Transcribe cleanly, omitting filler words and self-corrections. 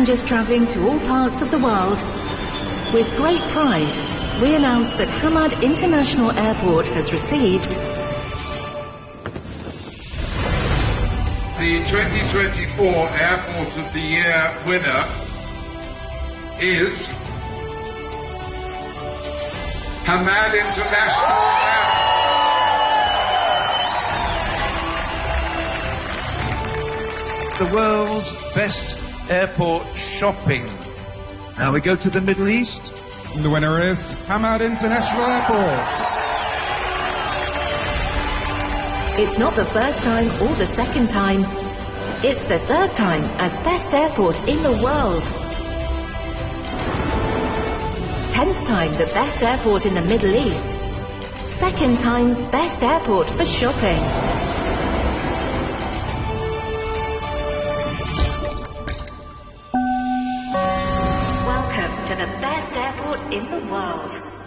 passengers travelling to all parts of the world. With great pride, we announce that Hamad International Airport has received the 2024 Airport of the Year winner is Hamad International Airport. The world's best airport shopping. Now we go to the Middle East. The winner is Hamad International Airport. It's not the first time or the second time. It's the third time as best airport in the world. 10th time the best airport in the Middle East. Second time best airport for shopping. Welcome to the best airport in the world.